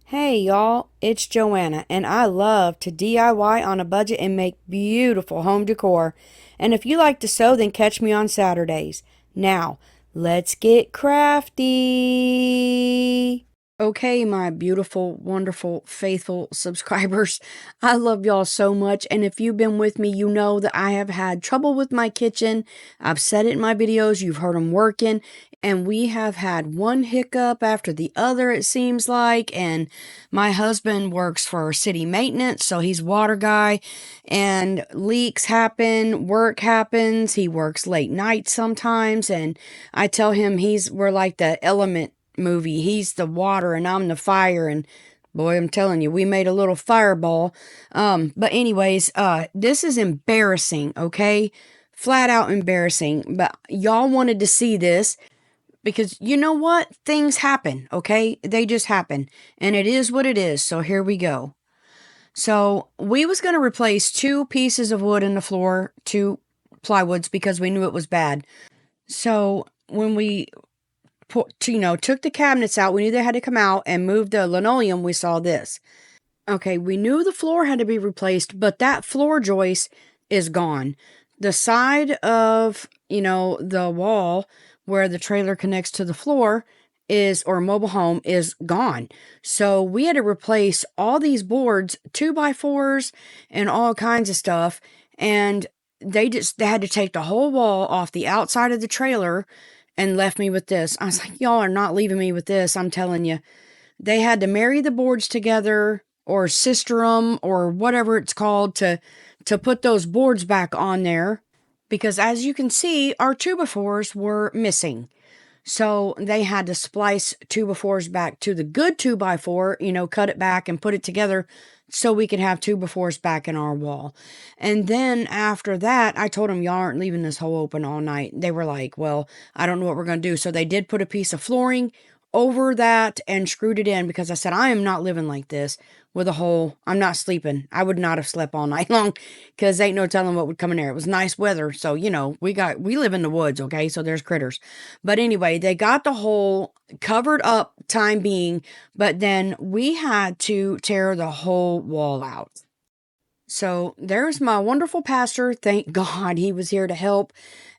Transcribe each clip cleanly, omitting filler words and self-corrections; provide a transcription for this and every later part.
Hey y'all, it's Joanna, and I love to DIY on a budget and make beautiful home decor. And if you like to sew, then catch me on Saturdays. Now, let's get crafty. Okay, my beautiful, wonderful, faithful subscribers. I love y'all so much. And if you've been with me, you know that I have had trouble with my kitchen. I've said it in my videos, you've heard them working. And we have had one hiccup after the other, it seems like. And my husband works for city maintenance, so he's water guy. And leaks happen, work happens. He works late nights sometimes. And I tell him we're like the element movie. He's the water and I'm the fire, and boy, I'm telling you, we made a little fireball. But anyways, this is embarrassing, okay? Flat out embarrassing. But y'all wanted to see this because you know what? Things happen, okay? They just happen. And it is what it is. So here we go. So we was going to replace two pieces of wood in the floor, two plywoods, because we knew it was bad. So when we took the cabinets out. We knew they had to come out and move the linoleum. We saw this. Okay, we knew the floor had to be replaced, but that floor joist is gone. The side of, the wall where the trailer connects to the floor or mobile home is gone. So we had to replace all these boards, 2x4s and all kinds of stuff. And they had to take the whole wall off the outside of the trailer and left me with this. I was like, y'all are not leaving me with this. I'm telling you. They had to marry the boards together or sister them or whatever it's called to put those boards back on there, because as you can see, our 2x4s were missing. So they had to splice 2x4s back to the good 2x4, cut it back and put it together so we could have 2x4s back in our wall. And then after that, I told them, y'all aren't leaving this hole open all night. They were like, well, I don't know what we're going to do. So they did put a piece of flooring over that and screwed it in, because I said, I am not living like this with a hole. I'm not sleeping. I would not have slept all night long, because ain't no telling what would come in there. It was nice weather. So, we live in the woods. Okay. So there's critters. But anyway, they got the hole covered up time being, but then we had to tear the whole wall out. So there's my wonderful pastor. Thank God he was here to help.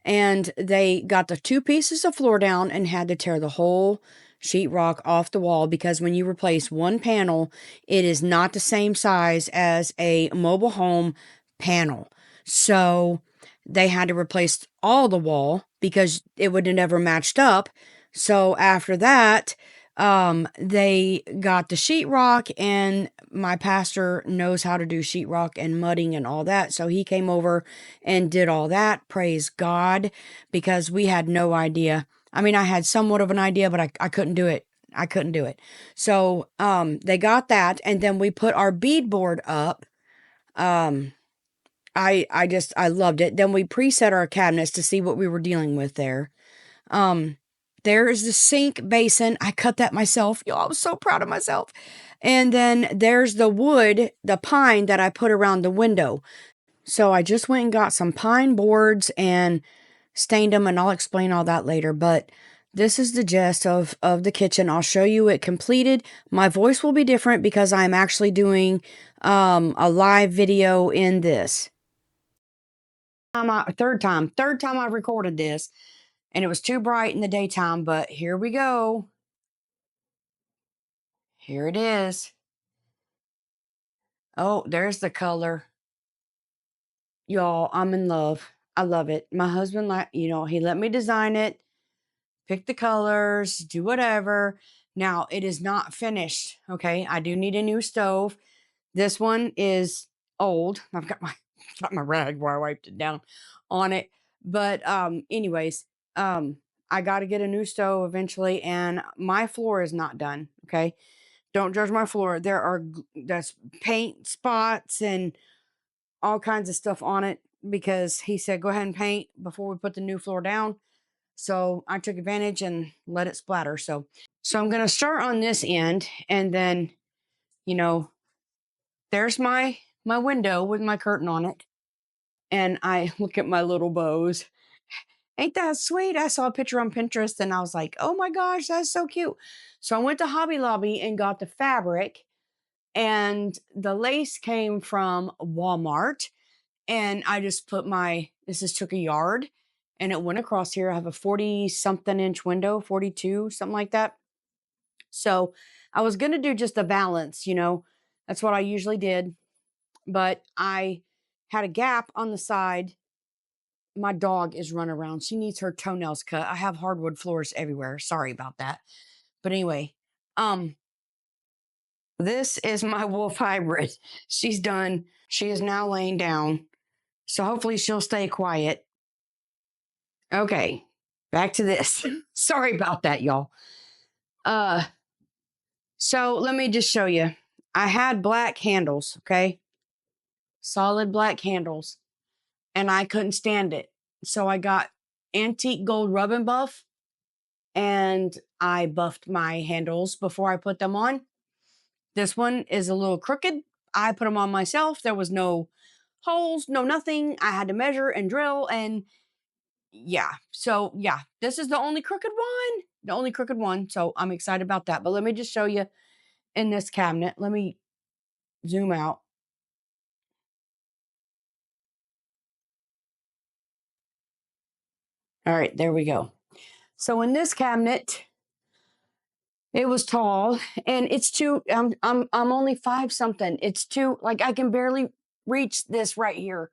And they got the two pieces of floor down and had to tear the whole sheetrock off the wall, because when you replace one panel, it is not the same size as a mobile home panel. So they had to replace all the wall because it would have never matched up. So after that, they got the sheetrock, and my pastor knows how to do sheetrock and mudding and all that. So he came over and did all that. Praise God, because we had no idea. I mean, I had somewhat of an idea, but I couldn't do it. I couldn't do it. So, they got that, and then we put our beadboard up. Um, I loved it. Then we preset our cabinets to see what we were dealing with there. Um, there is the sink basin. I cut that myself. Y'all, I was so proud of myself. And then there's the wood, the pine that I put around the window. So I just went and got some pine boards and stained them, and I'll explain all that later. But this is the gist of the kitchen. I'll show you it completed. My voice will be different because I'm actually doing a live video in this. Third time I've recorded this, and it was too bright in the daytime, but here we go. Here it is. Oh, there's the color. Y'all, I'm in love. I love it. My husband, he let me design it, pick the colors, do whatever. Now, it is not finished, okay? I do need a new stove. This one is old. I've got my got my rag where I wiped it down on it. But anyways, I got to get a new stove eventually, and my floor is not done, okay? Don't judge my floor. That's paint spots and all kinds of stuff on it, because he said, go ahead and paint before we put the new floor down. So I took advantage and let it splatter. So I'm going to start on this end, and then, you know, there's my window with my curtain on it. And I look at my little bows, Ain't that sweet? I saw a picture on Pinterest and I was like, oh my gosh, that's so cute. So I went to Hobby Lobby and got the fabric, and the lace came from Walmart. And I just put this just took a yard and it went across here. I have a 40 something inch window, 42, something like that. So I was going to do just a balance, that's what I usually did. But I had a gap on the side. My dog is running around. She needs her toenails cut. I have hardwood floors everywhere. Sorry about that. But anyway, this is my wolf hybrid. She's done. She is now laying down. So hopefully she'll stay quiet. Okay, back to this. Sorry about that, y'all. So let me just show you. I had black handles, okay? Solid black handles, and I couldn't stand it. So I got antique gold rub and buff, and I buffed my handles before I put them on. This one is a little crooked. I put them on myself. There was no holes, no nothing. I had to measure and drill, and yeah. So yeah, this is the only crooked one. The only crooked one. So I'm excited about that. But let me just show you in this cabinet. Let me zoom out. All right, there we go. So in this cabinet, it was tall, and it's too. I'm only 5 something. It's too, like, I can barely reach this right here.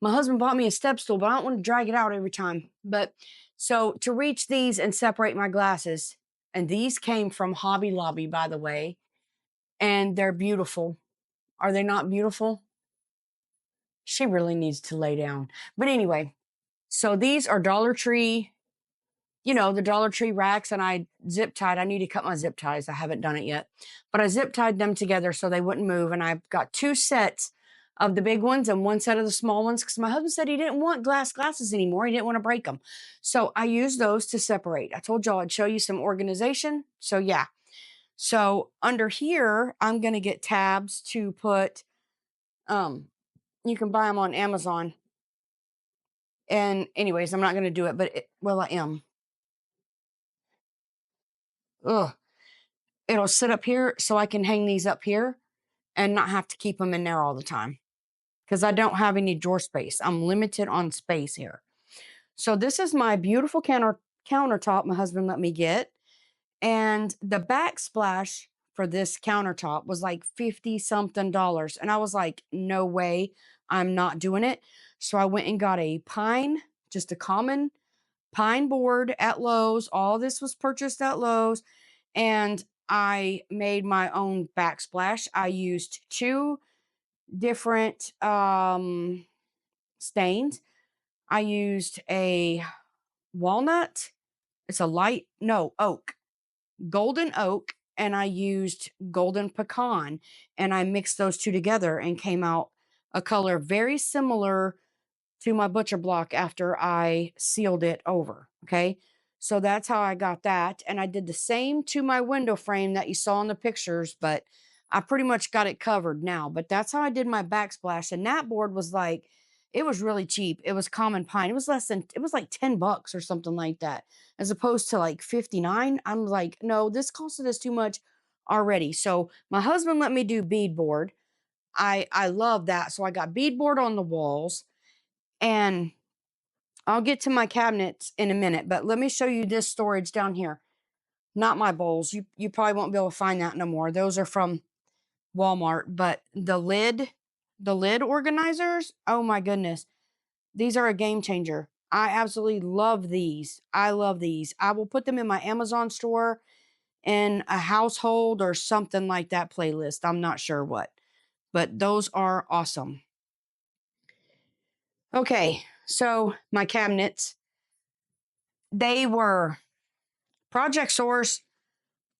My husband bought me a step stool, but I don't want to drag it out every time. But so to reach these and separate my glasses, and these came from Hobby Lobby, by the way, and they're beautiful. Are they not beautiful? She really needs to lay down. But anyway, so these are Dollar Tree, the Dollar Tree racks, and I zip tied. I need to cut my zip ties. I haven't done it yet, but I zip tied them together so they wouldn't move. And I've got 2 sets of the big ones and 1 set of the small ones because my husband said he didn't want glasses anymore. He didn't want to break them. So I use those to separate. I told y'all I'd show you some organization. So yeah. So under here, I'm going to get tabs to put, you can buy them on Amazon. And anyways, I'm not going to do it, but I am. Ugh. It'll sit up here so I can hang these up here and not have to keep them in there all the time because I don't have any drawer space. I'm limited on space here. So this is my beautiful countertop my husband let me get. And the backsplash for this countertop was like 50 something dollars. And I was like, no way, I'm not doing it. So I went and got a pine, just a common pine board at Lowe's. All this was purchased at Lowe's. And I made my own backsplash. I used 2 different stains. I used a walnut. It's a oak, golden oak, and I used golden pecan, and I mixed those 2 together and came out a color very similar to my butcher block after I sealed it over. Okay. So that's how I got that. And I did the same to my window frame that you saw in the pictures, but I pretty much got it covered now. But that's how I did my backsplash. And that board was like, it was really cheap. It was common pine. It was like $10 or something like that, as opposed to like 59. I'm like, no, this costed us too much already. So my husband let me do beadboard. I love that. So I got beadboard on the walls. And I'll get to my cabinets in a minute, but let me show you this storage down here. Not my bowls. You probably won't be able to find that no more. Those are from Walmart, but the lid organizers, oh my goodness. These are a game changer. I absolutely love these. I love these. I will put them in my Amazon store in a household or something like that playlist. I'm not sure what, but those are awesome. Okay, so my cabinets, they were Project Source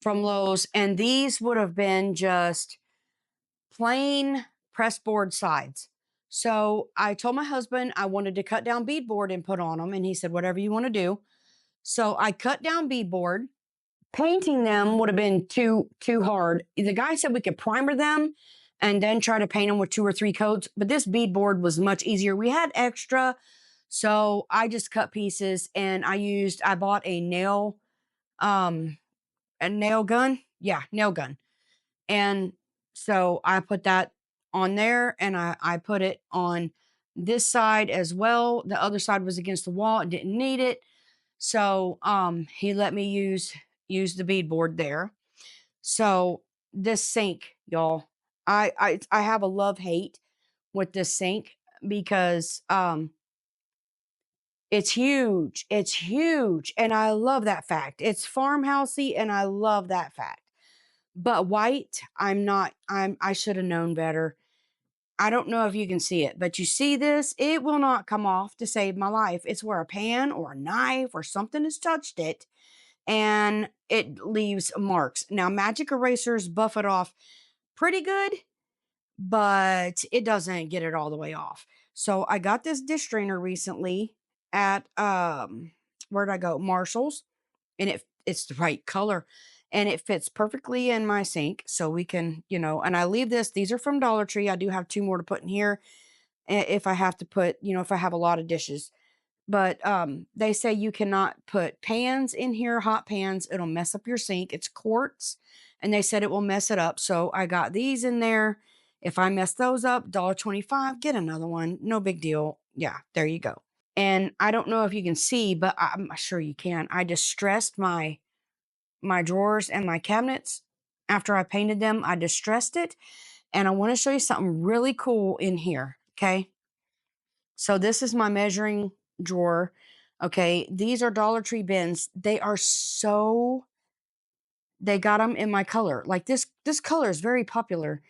from Lowe's, and these would have been just plain pressboard sides. So I told my husband I wanted to cut down beadboard and put on them, and he said, whatever you want to do. So I cut down beadboard. Painting them would have been too hard. The guy said we could primer them and then try to paint them with 2 or 3 coats, but this beadboard was much easier. We had extra, So I just cut pieces and I bought um, a nail gun. Yeah, nail gun. And so I put that on there and I put it on this side as well. The other side was against the wall. It didn't need it. So he let me use the beadboard there. So this sink, y'all, I have a love hate with this sink because it's huge. It's huge. And I love that fact. It's farmhousey and I love that fact. But white, I should have known better. I don't know if you can see it, but you see this? It will not come off to save my life. It's where a pan or a knife or something has touched it and it leaves marks. Now, magic erasers buff it off pretty good, but it doesn't get it all the way off. So I got this dish strainer recently at where'd I go? Marshall's, and it's the right color and it fits perfectly in my sink. So we can, and I leave this. These are from Dollar Tree. I do have two more to put in here if I have to put, if I have a lot of dishes. But they say you cannot put pans in here, hot pans. It'll mess up your sink. It's quartz, and they said it will mess it up. So I got these in there. If I mess those up, $1.25, get another one. No big deal. Yeah, there you go. And I don't know if you can see, but I'm sure you can. I distressed my drawers and my cabinets after I painted them. I distressed it, and I want to show you something really cool in here. Okay. So this is my measuring drawer. Okay. These are Dollar Tree bins. They got them in my color. Like this color is very popular.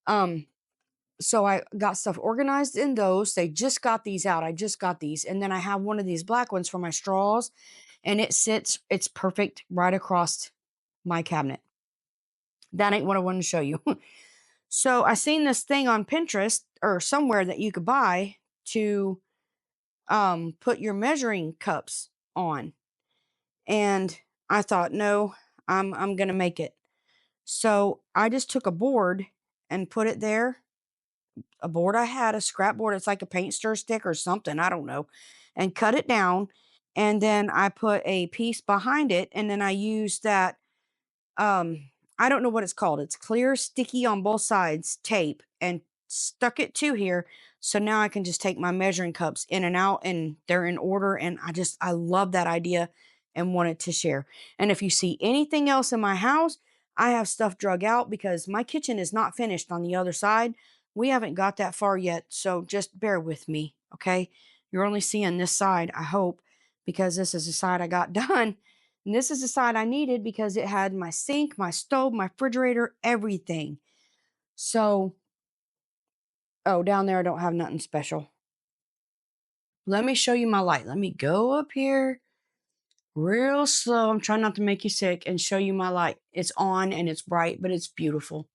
Um, so I got stuff organized in those. They just got these out. I just got these. And then I have one of these black ones for my straws, and it's perfect right across my cabinet. That ain't what I wanted to show you. So I seen this thing on Pinterest or somewhere that you could buy to put your measuring cups on. And I thought, no, I'm gonna make it. So I just took a board and put it there. A board I had, a scrap board, it's like a paint stir stick or something, I don't know, and cut it down. And then I put a piece behind it, and then I used that I don't know what it's called. It's clear, sticky on both sides tape and stuck it to here. So now I can just take my measuring cups in and out and they're in order. And I love that idea and wanted to share. And if you see anything else in my house, I have stuff drug out because my kitchen is not finished on the other side. We haven't got that far yet. So just bear with me. Okay. You're only seeing this side, I hope, because this is the side I got done. And this is the side I needed because it had my sink, my stove, my refrigerator, everything. So, oh, down there I don't have nothing special. Let me show you my light. Let me go up here real slow. I'm trying not to make you sick and show you my light. It's on and it's bright, but it's beautiful.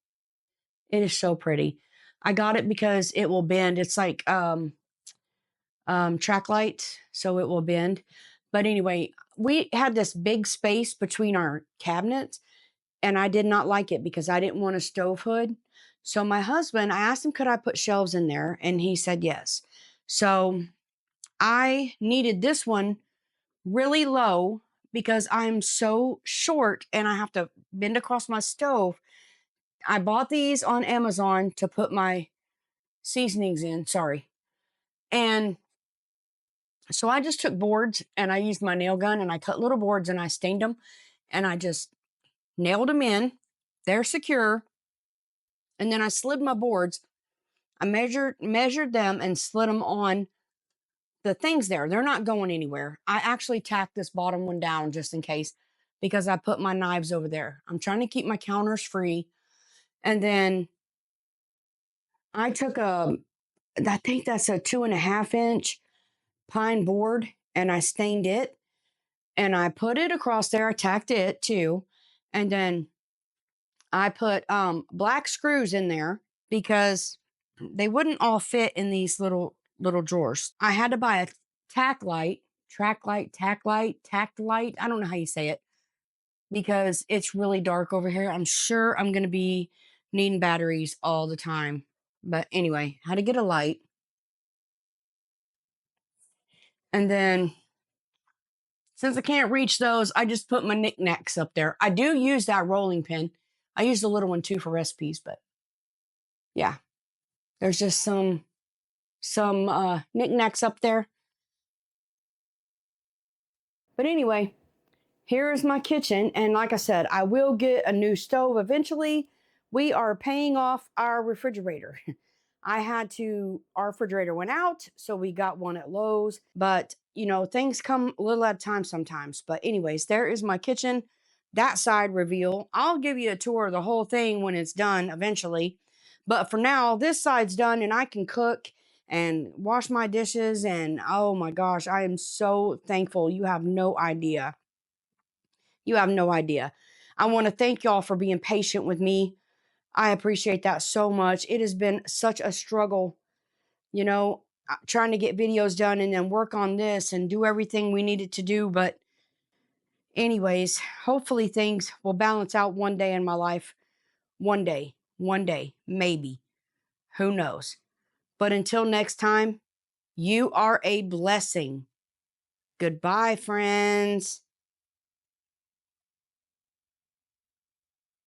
It is so pretty. I got it because it will bend. It's like track light, so it will bend. But anyway, we had this big space between our cabinets. And I did not like it because I didn't want a stove hood. So my husband, I asked him, could I put shelves in there? And he said yes. So I needed this one really low because I'm so short and I have to bend across my stove. I bought these on Amazon to put my seasonings in. Sorry. And so I just took boards and I used my nail gun and I cut little boards and I stained them and I just nailed them in. They're secure. And then I slid my boards. I measured them and slid them on the things there. They're not going anywhere. I actually tacked this bottom one down just in case because I put my knives over there. I'm trying to keep my counters free. And then I took I think that's a 2.5 inch pine board and I stained it and I put it across there. I tacked it too. And then I put black screws in there because they wouldn't all fit in these little drawers. I had to buy a tack light. I don't know how you say it because it's really dark over here. I'm sure I'm going to be needing batteries all the time. But anyway, how to get a light. And then since I can't reach those, I just put my knickknacks up there. I do use that rolling pin. I use the little one too for recipes, but yeah, there's just some knickknacks up there. But anyway, here is my kitchen, and like I said, I will get a new stove eventually. We are paying off our refrigerator. Our refrigerator went out, so we got one at Lowe's. But, things come a little at a time sometimes. But, anyways, there is my kitchen. That side reveal. I'll give you a tour of the whole thing when it's done eventually. But for now, this side's done, and I can cook and wash my dishes. And oh my gosh, I am so thankful. You have no idea. You have no idea. I want to thank y'all for being patient with me. I appreciate that so much. It has been such a struggle, trying to get videos done and then work on this and do everything we needed to do. But, anyways, hopefully things will balance out one day in my life. One day, maybe. Who knows? But until next time, you are a blessing. Goodbye, friends.